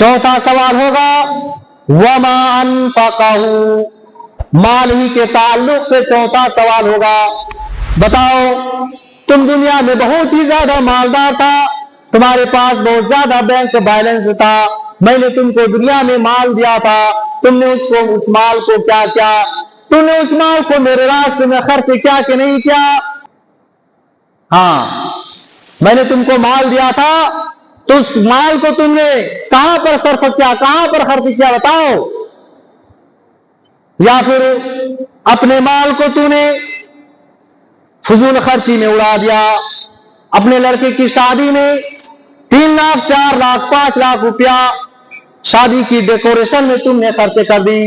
चौथा सवाल होगा वमा अनफक़हू, माल ही के ताल्लुक से चौथा सवाल होगा। बताओ तुम दुनिया में बहुत ही ज्यादा मालदार था, तुम्हारे पास बहुत ज्यादा बैंक बैलेंस था, मैंने तुमको दुनिया में माल दिया था, तुमने उस माल को क्या किया? तुमने उस माल को मेरे रास्ते में खर्च किया कि नहीं किया? हाँ, मैंने तुमको माल दिया था तो उस माल को तुमने कहां पर सर्फ किया, कहां पर खर्च किया बताओ? या फिर अपने माल को तूने फजूल खर्ची में उड़ा दिया, अपने लड़के की शादी में 3 लाख 4 लाख 5 लाख रुपया शादी की डेकोरेशन में तुमने खर्च कर दी।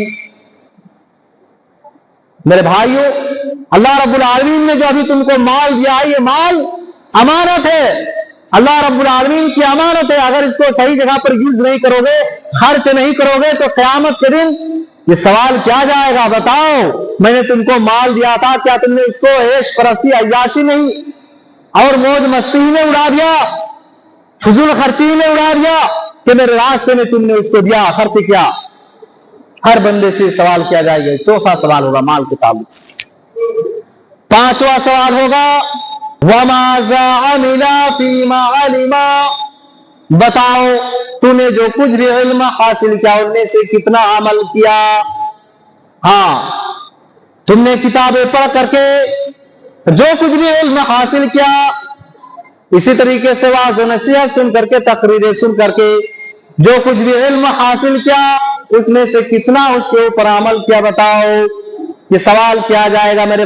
मेरे भाइयों, अल्लाह रब्बुल आलमीन ने जो अभी तुमको माल दिया है, ये माल अमानत है, अल्लाह रब्बुल आलमीन की अमानत है। अगर इसको सही जगह पर यूज नहीं करोगे, खर्च नहीं करोगे, तो क़यामत के दिन ये सवाल क्या जाएगा? बताओ मैंने तुमको माल दिया था, क्या तुमने इसको ऐश परस्ती अय्याशी नहीं और मौज मस्ती में उड़ा दिया, फजूल खर्ची में उड़ा दिया, कि मेरे रास्ते में तुमने उसको दिया, खर्च किया? हर बंदे से सवाल किया जाएगा। चौथा सवाल होगा माल के ताल्लुक से। पांचवा सवाल होगा वमाज़ा अमिला फीमा अलिमा, बताओ तूने जो कुछ भी इल्म हासिल किया उनमें से कितना अमल किया? हाँ, तुमने किताबें पढ़ करके जो कुछ भी इल्म हासिल किया, इसी तरीके से वाज़ व नसीहत सुन करके, तकरीरें सुन करके जो कुछ भी इल्म हासिल किया उसमें से कितना उसके ऊपर अमल किया? बताओ, ये सवाल किया जाएगा। मेरे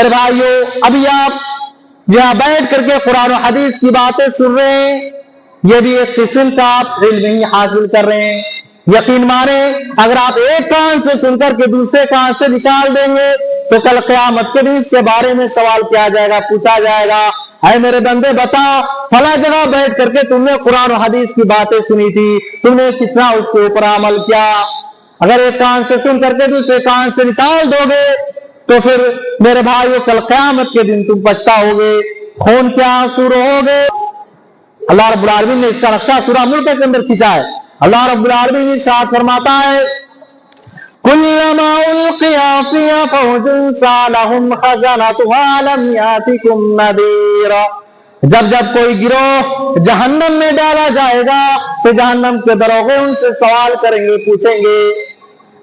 भाइयों, अभी आप यहां बैठ करके कुरान और हदीस की बातें सुन रहे हैं, ये भी एक किस्म का आप इल्म ही हासिल कर रहे हैं। यकीन माने, अगर आप एक कान से सुनकर के दूसरे कान से निकाल देंगे तो कल क़यामत के दिन इसके बारे में सवाल किया जाएगा, पूछा जाएगा, ऐ मेरे बंदे बता, फला जगह बैठ करके तुमने कुरान और हदीस की बातें सुनी थी, तुमने कितना उसके ऊपर अमल किया? अगर एक कान से सुन करके दूसरे कान से निकाल दोगे तो फिर मेरे भाइयों कल क़यामत के दिन तुम पछताओगे, खून के आंसू रोओगे। अल्लाह रब्बुल आलमीन ने इसका नक्शा सूरह मुल्क के अंदर खींचा है। अल्लाह रब्बुल आलमीन इरशाद फरमाता है, कुल्लमा उल्क़िया फ़ीहा फ़ौजुन सालहुम ख़ज़नतुहा लम यातिकुम नज़ीर, जब जब कोई गिरोह जहन्नम में डाला जाएगा तो जहन्नम के दरोगे उनसे सवाल करेंगे, पूछेंगे,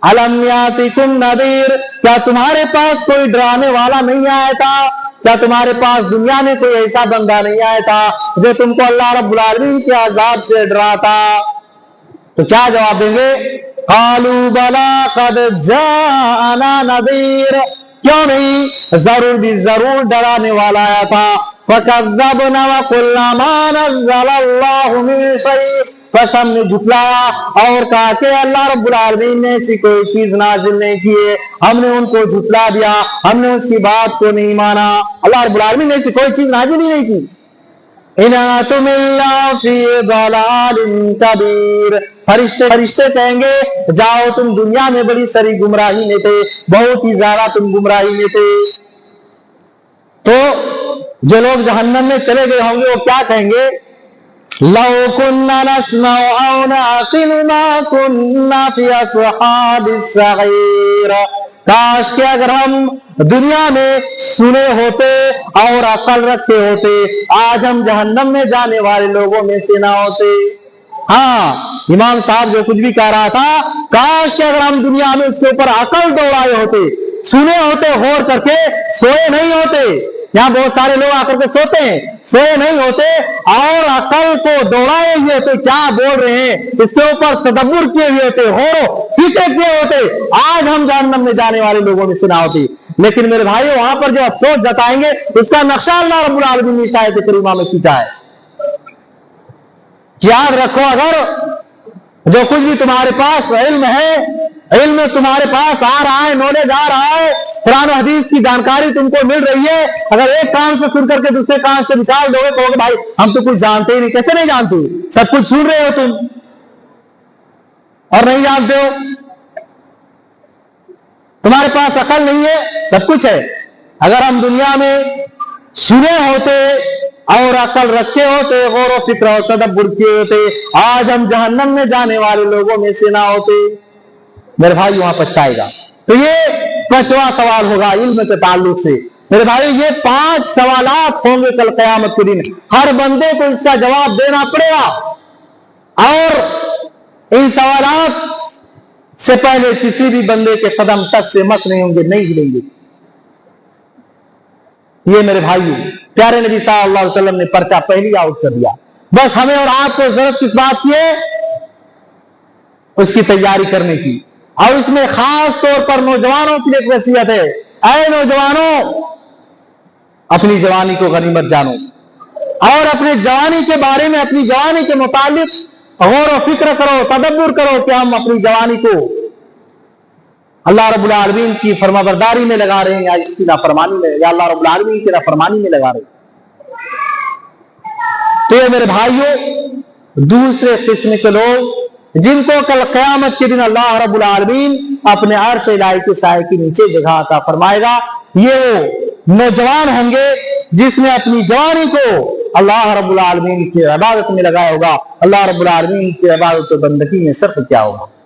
अलम यातिकुम नज़ीर, क्या तुम्हारे पास कोई डराने वाला नहीं आया था? क्या तुम्हारे पास दुनिया में कोई ऐसा बंदा नहीं आया था जो तुमको अल्लाह रब्बुल आलमीन के अज़ाब से डराता? तो क्या जवाब देंगे? क़ालू बला क़द जाअना नज़ीर, क्यों नहीं, जरूर भी जरूर डराने वाला आया था। फ़कज़्ज़बना व क़ुल्ना मा नज़्ज़लल्लाहु मिन शै, बस हमने झुटलाया और कहा कि अल्लाह रब्बुल आलमीन ने ऐसी कोई चीज नाजिल नहीं की है, हमने उनको झुटला दिया, हमने उसकी बात को नहीं माना। अल्लाह रब्बुल आलमीन ने ऐसी कोई चीज नाजिल ही नहीं की। इन अंतुम इल्ला फी ज़लालिन कबीर, फरिश्ते कहेंगे जाओ तुम दुनिया में बड़ी सारी गुमराही में थे, बहुत ही ज्यादा तुम गुमराही में थे। तो जो लोग जहन्नम में चले गए होंगे वो क्या कहेंगे? लौ कुन्ना नस्मअु औ नअक़िलु मा कुन्ना फी अस्हाबिस सग़ीर, काश के अगर हम दुनिया में सुने होते और अकल रखते होते, आज हम जहन्नम में जाने वाले लोगों में से ना होते। हाँ, इमाम साहब जो कुछ भी कह रहा था, काश के अगर हम दुनिया में उसके ऊपर अकल दौड़ाए होते, सुने होते, गौर करके सोए नहीं होते। यहाँ बहुत सारे लोग आकर के सोते हैं, सोए नहीं होते और अकल को दौड़ाए हुए होते, क्या बोल रहे हैं इसके ऊपर तदब्बुर किए हुए होते, गौर फिक्र किए होते, आज हम जहन्नम में जाने वाले लोगों में से ना होती। लेकिन मेरे भाइयों, वहां पर जो अफसोस जताएंगे उसका नक्शा अल्लाह रब्बुल आलमीन ने इस आयत करीमा में खींचा है। याद रखो, अगर जो कुछ भी तुम्हारे पास इल्म है, इल्म तुम्हारे पास आ रहा है, नॉलेज आ रहा है, कुरान हदीस की जानकारी तुमको मिल रही है, अगर एक कान से सुन करके दूसरे कान से निकाल दोगे तो भाई हम तो कुछ जानते ही नहीं। कैसे नहीं जानते? सब कुछ सुन रहे हो तुम और नहीं जानते हो। तुम्हारे पास अकल नहीं है, सब कुछ है। अगर हम दुनिया में सुने होते اور عقل رکھے ہوتے, غور و فکر اور تدبر کیے ہوتے, آج ہم جہنم میں جانے والے لوگوں میں سے نہ ہوتے. میرے بھائی وہاں پچھتائے گا. تو یہ 5واں سوال ہوگا علم کے تعلق سے. میرے بھائی یہ 5 سوالات ہوں گے کل قیامت کے دن, ہر بندے کو اس کا جواب دینا پڑے گا, اور ان سوالات سے پہلے کسی بھی بندے کے قدم ٹس سے مس نہیں ہوں گے, نہیں ہلیں گے. یہ میرے بھائیو پیارے نبی صلی اللہ علیہ وسلم نے پرچہ پہلی آؤٹ کر دیا. بس ہمیں اور آپ کو ضرورت کس بات کی ہے؟ اس کی تیاری کرنے کی. اور اس میں خاص طور پر نوجوانوں کی ایک وصیت ہے, اے نوجوانوں اپنی جوانی کو غنیمت جانو, اور اپنے جوانی کے بارے میں, اپنی جوانی کے متعلق غور و فکر کرو, تدبر کرو کہ ہم اپنی جوانی کو اللہ رب العالمین کی فرما برداری میں لگا رہے ہیں یا اس کی نافرمانی میں, یا اللہ رب العالمین کی نافرمانی میں لگا رہے ہیں. تو یہ میرے بھائیوں دوسرے قسم کے لوگ جن کو کل قیامت کے دن اللہ رب العالمین اپنے عرش الہی کے سائے کے نیچے جگہ عطا فرمائے گا, یہ نوجوان ہوں گے جس نے اپنی جوانی کو اللہ رب العالمین کی عبادت میں لگایا ہوگا, اللہ رب العالمین کی عبادت و بندگی میں صرف کیا ہوگا.